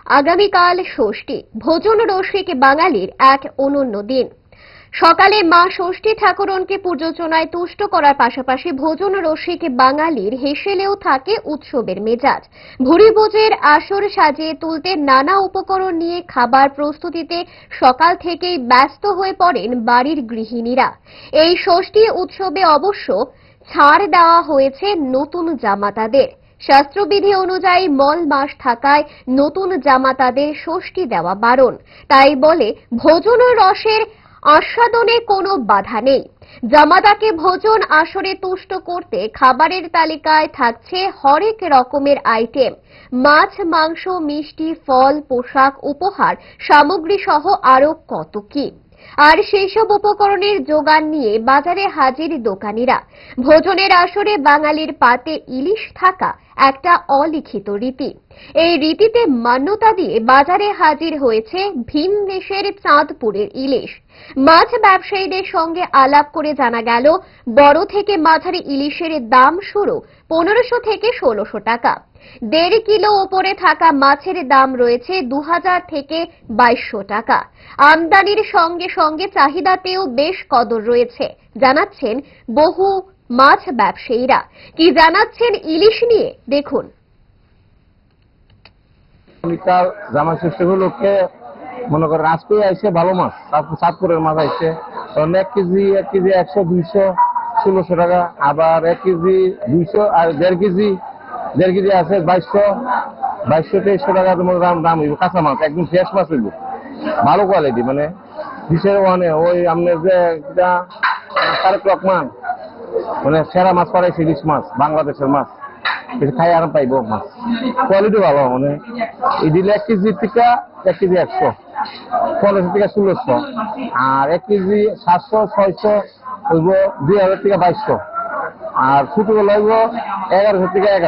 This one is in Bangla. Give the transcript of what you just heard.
আগামীকাল ষষ্ঠী, ভোজন রসিক বাঙালির এক অনন্য দিন। সকালে মা ষষ্ঠী ঠাকুরনকে পূর্যোচনায় তুষ্ট করার পাশাপাশি ভোজন রসিক বাঙালির হেসেলেও থাকে উৎসবের মেজাজ। ভুরিভোজের আসর সাজিয়ে তুলতে নানা উপকরণ নিয়ে খাবার প্রস্তুতিতে সকাল থেকেই ব্যস্ত হয়ে পড়েন বাড়ির গৃহিণীরা। এই ষষ্ঠী উৎসবে অবশ্য ছাড় দেওয়া হয়েছে নতুন জামাতাদের। শাস্ত্রবিধি অনুযায়ী মল মাস থাকায় নতুন জামাতাদের ষষ্ঠী দেওয়া বারণ। তাই বলে ভোজন রসের আস্বাদনে কোনো বাধা নেই। জামাতাকে ভোজন আসরে তুষ্ট করতে খাবারের তালিকায় থাকছে হরেক রকমের আইটেম, মাছ, মাংস, মিষ্টি, ফল, পোশাক, উপহার সামগ্রী সহ আরো কত কি। আর সেই সব উপকরণের যোগান নিয়ে বাজারে হাজির দোকানিরা। ভোজনের আসরে বাঙালির পাতে ইলিশ থাকা একটা অলিখিত রীতি। এই রীতিতে মান্যতা দিয়ে বাজারে হাজির হয়েছে ভিন দেশের চাঁদপুরের ইলিশ। মাছ ব্যবসায়ীদের সঙ্গে আলাপ করে জানা গেল, বড় থেকে মাঝারি ইলিশের দাম শুরু 1500 থেকে 1600 টাকা। 1.5 কিলো উপরে থাকা মাছের দাম রয়েছে 2000 থেকে 2200 টাকা। আমদানির সঙ্গে সঙ্গে চাহিদাতেও বেশ কদর রয়েছে, জানাচ্ছেন বহু মাছ ব্যবসায়ীরা। কি জানাচ্ছেন ইলিশ নিয়ে দেখুন। জামাই ষষ্ঠী উপলক্ষে মনে করেন আজকে আইসে ভালো মাছ, চাঁদপুরের মাছ আইসে, কারণ 1 কেজি 100, 200, 1600 টাকা। আবার 1 কেজি 200 আর 1.5 কেজি আছে 2200 টাকা তোমার দাম হইব। কাঁচা মাছ একদম ফ্রেশ মাছ হইব, ভালো কোয়ালিটি, মানে বিশের ওয়ানে ওই আপনার যে তারেক রহমান মানে সেরা মাছ পাড়াইছে, ইলিশ মাছ, বাংলাদেশের মাছ খাই আরাম পাইব। মাছ কোয়ালিটি ভালো, মানে এই দিলে 1 কেজি থেকে 1 কেজি 100, 1500 থেকে 1600, আর 1 কেজি 700, 600 হইব 2000 থেকে 2200, আর ছোট হইব 1100 থেকে 1100।